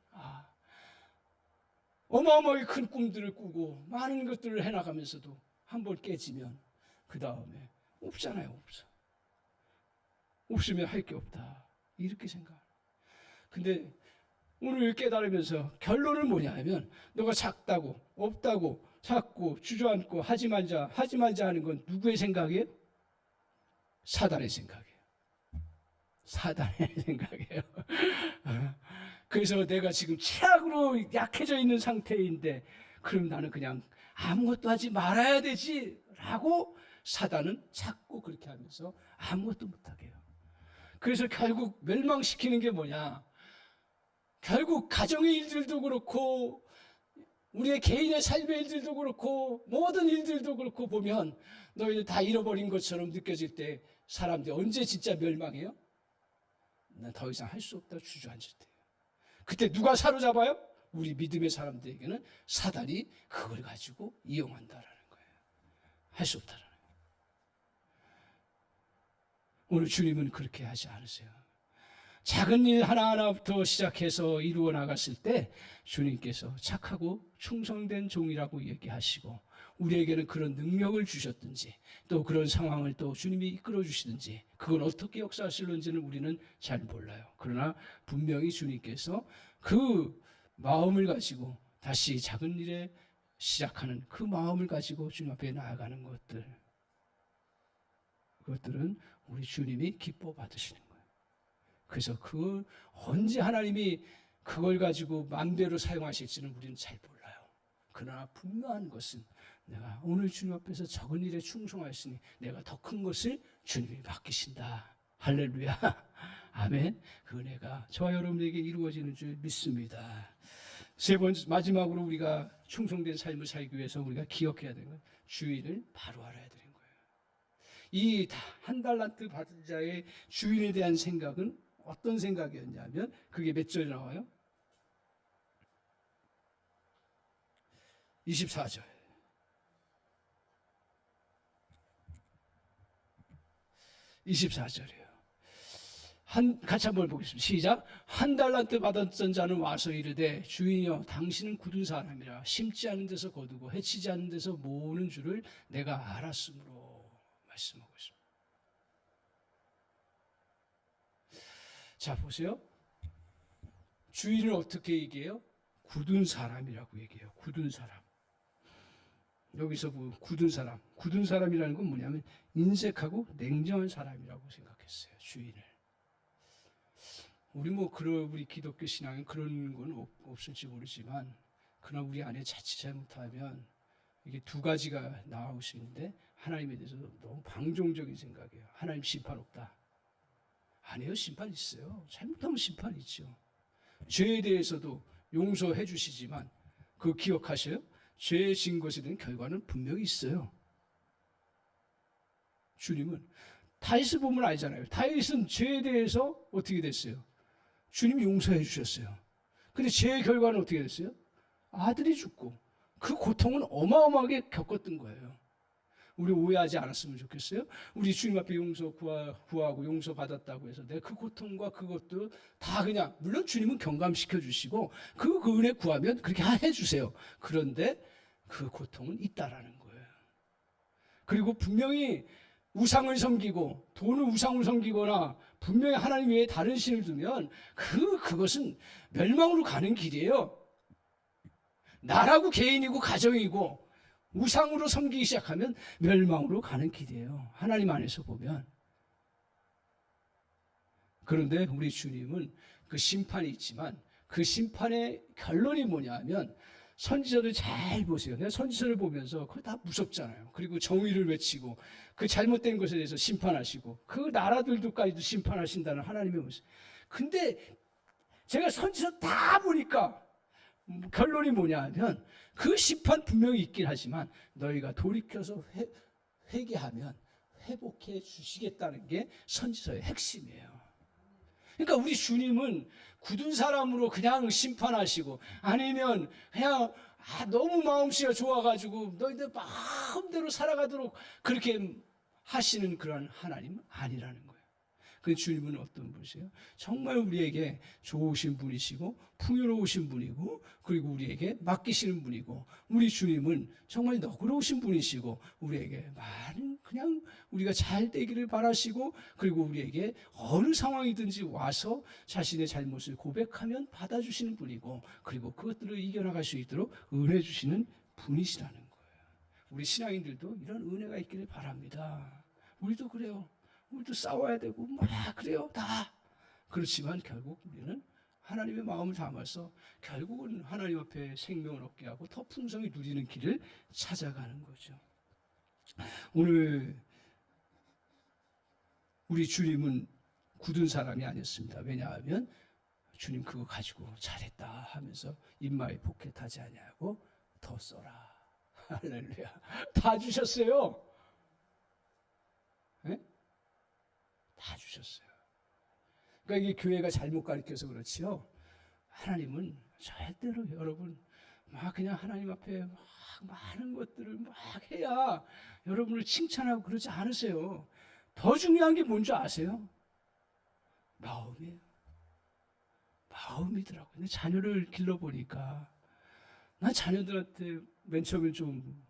어마어마하게 큰 꿈들을 꾸고 많은 것들을 해나가면서도 한번 깨지면 그 다음에 없잖아요. 없어. 없으면 할 게 없다, 이렇게 생각해요. 근데 오늘 깨달으면서 결론은 뭐냐 하면, 너가 작다고 없다고 자꾸 주저앉고 하지 말자 하는 건 누구의 생각이에요? 사단의 생각이에요. 사단의 생각이에요. 그래서 내가 지금 최악으로 약해져 있는 상태인데 그럼 나는 그냥 아무것도 하지 말아야 되지 라고 사단은 자꾸 그렇게 하면서 아무것도 못하게 해요. 그래서 결국 멸망시키는 게 뭐냐? 결국 가정의 일들도 그렇고 우리의 개인의 삶의 일들도 그렇고 모든 일들도 그렇고 보면 너희들 다 잃어버린 것처럼 느껴질 때 사람들이 언제 진짜 멸망해요? 나 더 이상 할 수 없다고 주저앉을 때예요. 그때 누가 사로잡아요? 우리 믿음의 사람들에게는 사단이 그걸 가지고 이용한다라는 거예요. 할 수 없다라는 거예요. 오늘 주님은 그렇게 하지 않으세요. 작은 일 하나하나부터 시작해서 이루어 나갔을 때 주님께서 착하고 충성된 종이라고 얘기하시고, 우리에게는 그런 능력을 주셨든지 또 그런 상황을 또 주님이 이끌어 주시든지 그건 어떻게 역사하실는지는 우리는 잘 몰라요. 그러나 분명히 주님께서 그 마음을 가지고 다시 작은 일에 시작하는 그 마음을 가지고 주님 앞에 나아가는 그것들은 우리 주님이 기뻐 받으시는 거예요. 그래서 그 언제 하나님이 그걸 가지고 마음대로 사용하실지는 우리는 잘 몰라요. 그러나 분명한 것은 내가 오늘 주님 앞에서 적은 일에 충성하였으니 내가 더 큰 것을 주님이 맡기신다. 할렐루야. 아멘. 그 은혜가 저와 여러분에게 이루어지는 줄 믿습니다. 마지막으로 우리가 충성된 삶을 살기 위해서 우리가 기억해야 되는 건 주인을 바로 알아야 되는 거예요. 이 1달란트 받은 자의 주인에 대한 생각은 어떤 생각이었냐면, 그게 몇 절에 나와요? 24절. 24절이에요. 같이 한번 보겠습니다. 시작. 한 달란트 받았던 자는 와서 이르되 주인이여 당신은 굳은 사람이라 심지 않은 데서 거두고 해치지 않은 데서 모으는 줄을 내가 알았으므로 말씀하고 있습니다. 자 보세요. 주인을 어떻게 얘기해요? 굳은 사람이라고 얘기해요. 굳은 사람. 여기서 굳은 사람. 굳은 사람이라는 건 뭐냐면 인색하고 냉정한 사람이라고 생각했어요. 주인을. 우리 기독교 신앙에 그런 건 없을지 모르지만, 그러나 우리 안에 자칫 잘못하면 이게 두 가지가 나올 수 있는데, 하나님에 대해서 너무 방종적인 생각이에요. 하나님 심판 없다. 아니에요. 심판 있어요. 잘못하면 심판 있죠. 죄에 대해서도 용서해 주시지만, 그거 기억하셔요? 죄 진 것에 대한 결과는 분명히 있어요. 주님은 다윗을 보면 알잖아요. 다윗은 죄에 대해서 어떻게 됐어요? 주님이 용서해 주셨어요. 근데 죄의 결과는 어떻게 됐어요? 아들이 죽고 그 고통은 어마어마하게 겪었던 거예요. 우리 오해하지 않았으면 좋겠어요. 우리 주님 앞에 용서 구하고 용서 받았다고 해서 내가 그 고통과 그것도 다 그냥, 물론 주님은 경감시켜 주시고 그 은혜 구하면 그렇게 해주세요. 그런데 그 고통은 있다라는 거예요. 그리고 분명히 우상을 섬기고 돈을 우상을 섬기거나 분명히 하나님 외에 다른 신을 두면 그것은 멸망으로 가는 길이에요. 나라고 개인이고 가정이고 우상으로 섬기기 시작하면 멸망으로 가는 길이에요. 하나님 안에서 보면. 그런데 우리 주님은 그 심판이 있지만 그 심판의 결론이 뭐냐면, 선지서를 잘 보세요. 내가 선지서를 보면서 그거 다 무섭잖아요. 그리고 정의를 외치고 그 잘못된 것에 대해서 심판하시고 그 나라들도까지도 심판하신다는 하나님의 모습. 근데 제가 선지서 다 보니까 결론이 뭐냐면, 그 심판 분명히 있긴 하지만 너희가 돌이켜서 회개하면 회복해 주시겠다는 게 선지서의 핵심이에요. 그러니까 우리 주님은 굳은 사람으로 그냥 심판하시고, 아니면 그냥 너무 마음씨가 좋아가지고 너희들 마음대로 살아가도록 그렇게 하시는 그런 하나님 아니라는 거예요. 그 주님은 어떤 분이세요? 정말 우리에게 좋으신 분이시고 풍요로우신 분이고, 그리고 우리에게 맡기시는 분이고, 우리 주님은 정말 너그러우신 분이시고 우리에게 많은 그냥 우리가 잘 되기를 바라시고, 그리고 우리에게 어느 상황이든지 와서 자신의 잘못을 고백하면 받아주시는 분이고, 그리고 그것들을 이겨나갈 수 있도록 은혜 주시는 분이시라는 거예요. 우리 신앙인들도 이런 은혜가 있기를 바랍니다. 우리도 그래요. 우리도 싸워야 되고 그래요. 다 그렇지만 결국 우리는 하나님의 마음을 담아서 결국은 하나님 앞에 생명을 얻게 하고 더 풍성히 누리는 길을 찾아가는 거죠. 오늘 우리 주님은 굳은 사람이 아니었습니다. 왜냐하면 주님 그거 가지고 잘했다 하면서 입마에 포켓하지 아니하고 더 써라. 할렐루야. 다 주셨어요. 네? 다 주셨어요. 그러니까 이게 교회가 잘못 가르쳐서 그렇지요. 하나님은 절대로 여러분 그냥 하나님 앞에 많은 것들을 해야 여러분을 칭찬하고 그러지 않으세요. 더 중요한 게 뭔지 아세요? 마음이에요. 마음이더라고요. 근데 자녀를 길러보니까, 난 자녀들한테 맨 처음에 좀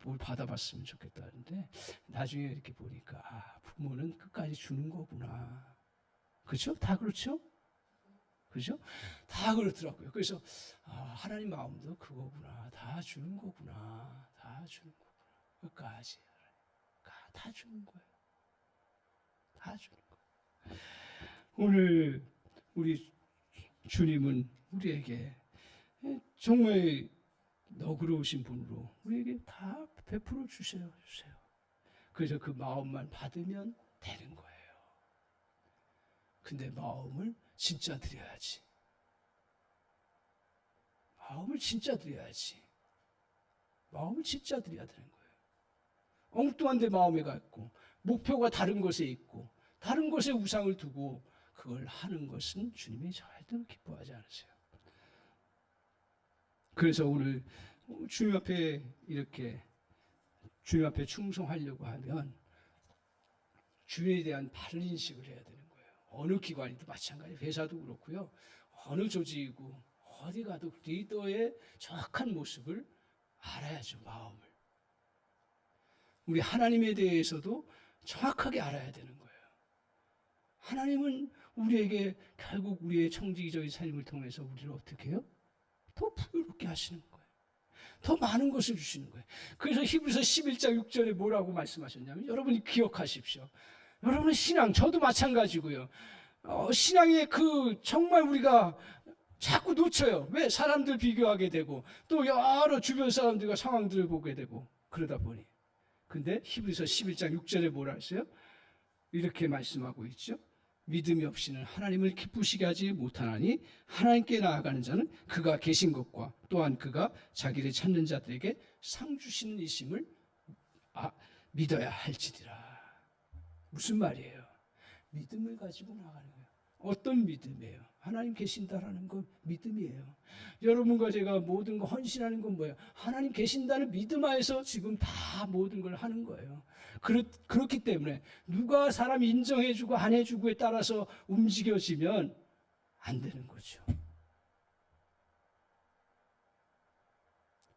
뭘 받아봤으면 좋겠다 하는데, 나중에 이렇게 보니까 부모는 끝까지 주는 거구나. 그렇죠? 다 그렇죠? 그죠? 다 그렇더라고요. 그래서 하나님 마음도 그거구나. 다 주는 거구나. 다 주는 거구나. 끝까지 다 주는 거예요. 다 주는 거예요. 오늘 우리 주님은 우리에게 정말 너그러우신 분으로 우리에게 다 베풀어 주세요. 그래서 그 마음만 받으면 되는 거예요. 근데 마음을 진짜 드려야지. 마음을 진짜 드려야지. 마음을 진짜 드려야 되는 거예요. 엉뚱한 데 마음에 가 있고 목표가 다른 것에 있고 다른 것에 우상을 두고 그걸 하는 것은 주님이 절대로 기뻐하지 않으세요. 그래서 오늘 주님 앞에 이렇게 주님 앞에 충성하려고 하면 주님에 대한 바른 인식을 해야 되는 거예요. 어느 기관이도 마찬가지, 회사도 그렇고요. 어느 조직이고 어디 가도 리더의 정확한 모습을 알아야죠. 마음을. 우리 하나님에 대해서도 정확하게 알아야 되는 거예요. 하나님은 우리에게 결국 우리의 청지기적인 삶을 통해서 우리를 어떻게 해요? 더 풍요롭게 하시는 거예요. 더 많은 것을 주시는 거예요. 그래서 히브리서 11장 6절에 뭐라고 말씀하셨냐면, 여러분이 기억하십시오. 여러분의 신앙, 저도 마찬가지고요. 신앙의 정말 우리가 자꾸 놓쳐요. 왜? 사람들 비교하게 되고 또 여러 주변 사람들과 상황들을 보게 되고 그러다 보니. 근데 히브리서 11장 6절에 뭐라 했어요? 이렇게 말씀하고 있죠. 믿음이 없이는 하나님을 기쁘시게 하지 못하나니 하나님께 나아가는 자는 그가 계신 것과 또한 그가 자기를 찾는 자들에게 상 주시는 이심을 믿어야 할지니라. 무슨 말이에요? 믿음을 가지고 나가는 거예요. 어떤 믿음이에요? 하나님 계신다라는 건 믿음이에요. 여러분과 제가 모든 거 헌신하는 건 뭐예요? 하나님 계신다는 믿음 하에서 지금 다 모든 걸 하는 거예요. 그렇기 때문에 누가 사람 인정해주고 안 해주고에 따라서 움직여지면 안 되는 거죠.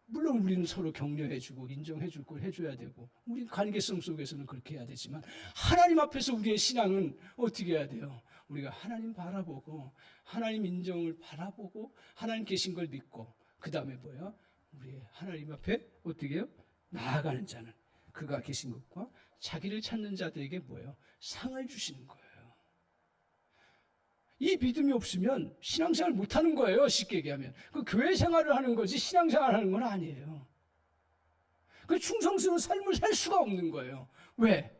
물론 우리는 서로 격려해주고 인정해줄 걸 해줘야 되고 우리 관계성 속에서는 그렇게 해야 되지만, 하나님 앞에서 우리의 신앙은 어떻게 해야 돼요? 우리가 하나님 바라보고 하나님 인정을 바라보고 하나님 계신 걸 믿고, 그 다음에 뭐예요? 우리 하나님 앞에 어떻게 해요? 나아가는 자는 그가 계신 것과 자기를 찾는 자들에게 뭐예요? 상을 주시는 거예요. 이 믿음이 없으면 신앙생활 못하는 거예요. 쉽게 얘기하면 그 교회 생활을 하는 거지 신앙생활을 하는 건 아니에요. 그 충성스러운 삶을 살 수가 없는 거예요. 왜?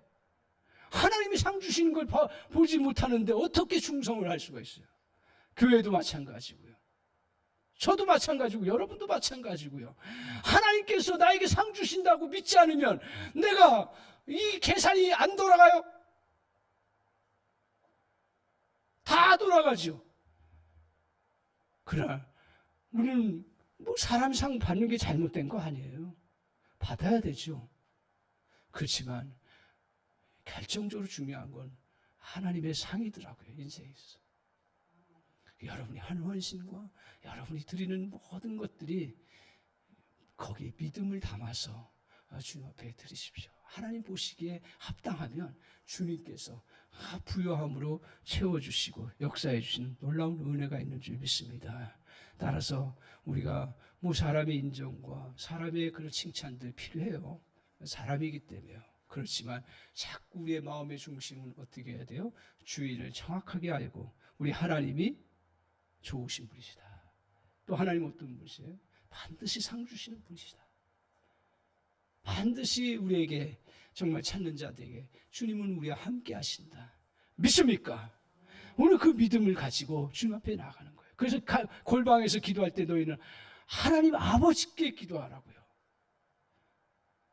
하나님이 상 주시는 걸 보지 못하는데 어떻게 충성을 할 수가 있어요? 교회도 마찬가지고요. 저도 마찬가지고 여러분도 마찬가지고요. 하나님께서 나에게 상 주신다고 믿지 않으면 내가 이 계산이 안 돌아가요. 다 돌아가죠. 그러나 우리는 뭐 사람 상 받는 게 잘못된 거 아니에요. 받아야 되죠. 그렇지만 결정적으로 중요한 건 하나님의 상이더라고요. 인생에서. 여러분이 하는 헌신과 여러분이 드리는 모든 것들이 거기에 믿음을 담아서 주님 앞에 드리십시오. 하나님 보시기에 합당하면 주님께서 부요함으로 채워주시고 역사해 주시는 놀라운 은혜가 있는 줄 믿습니다. 따라서 우리가 뭐 사람의 인정과 사람의 그런 칭찬들 필요해요. 사람이기 때문에요. 그렇지만 자꾸 우리의 마음의 중심은 어떻게 해야 돼요? 주인을 정확하게 알고 우리 하나님이 좋으신 분이시다. 또 하나님 어떤 분이세요? 반드시 상 주시는 분이시다. 반드시 우리에게 정말 찾는 자들에게 주님은 우리와 함께 하신다. 믿습니까? 오늘 그 믿음을 가지고 주님 앞에 나가는 거예요. 그래서 골방에서 기도할 때 너희는 하나님 아버지께 기도하라고요.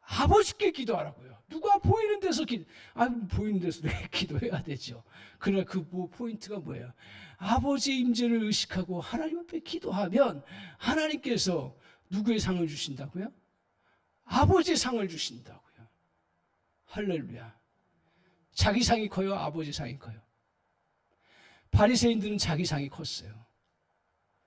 아버지께 기도하라고요. 누가 보이는 데서 보이는 데서 기도해야 되죠. 그러나 그 포인트가 뭐예요? 아버지의 임재를 의식하고 하나님 앞에 기도하면 하나님께서 누구의 상을 주신다고요? 아버지의 상을 주신다고요. 할렐루야. 자기 상이 커요? 아버지 상이 커요? 바리새인들은 자기 상이 컸어요.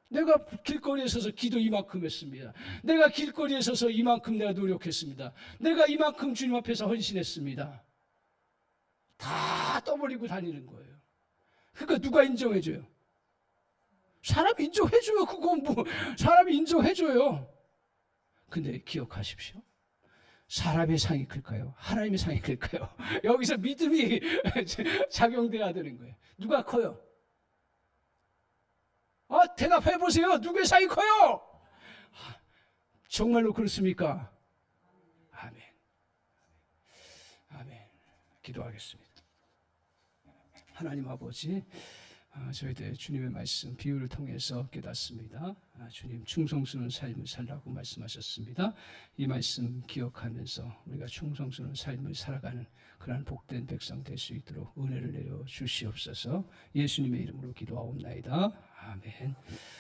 내가 길거리에 서서 기도 이만큼 했습니다. 내가 길거리에 서서 이만큼 내가 노력했습니다. 내가 이만큼 주님 앞에서 헌신했습니다. 다 떠버리고 다니는 거예요. 그러니까 누가 인정해줘요? 사람이 인정해줘요. 그건 뭐 사람이 인정해줘요. 근데 기억하십시오. 사람의 상이 클까요? 하나님의 상이 클까요? 여기서 믿음이 작용돼야 되는 거예요. 누가 커요? 대답해보세요. 누구의 상이 커요? 정말로 그렇습니까? 아멘. 아멘. 기도하겠습니다. 하나님 아버지, 저희들 주님의 말씀 비유를 통해서 깨닫습니다. 주님 충성스러운 삶을 살라고 말씀하셨습니다. 이 말씀 기억하면서 우리가 충성스러운 삶을 살아가는 그러한 복된 백성 될 수 있도록 은혜를 내려 주시옵소서. 예수님의 이름으로 기도하옵나이다. 아멘.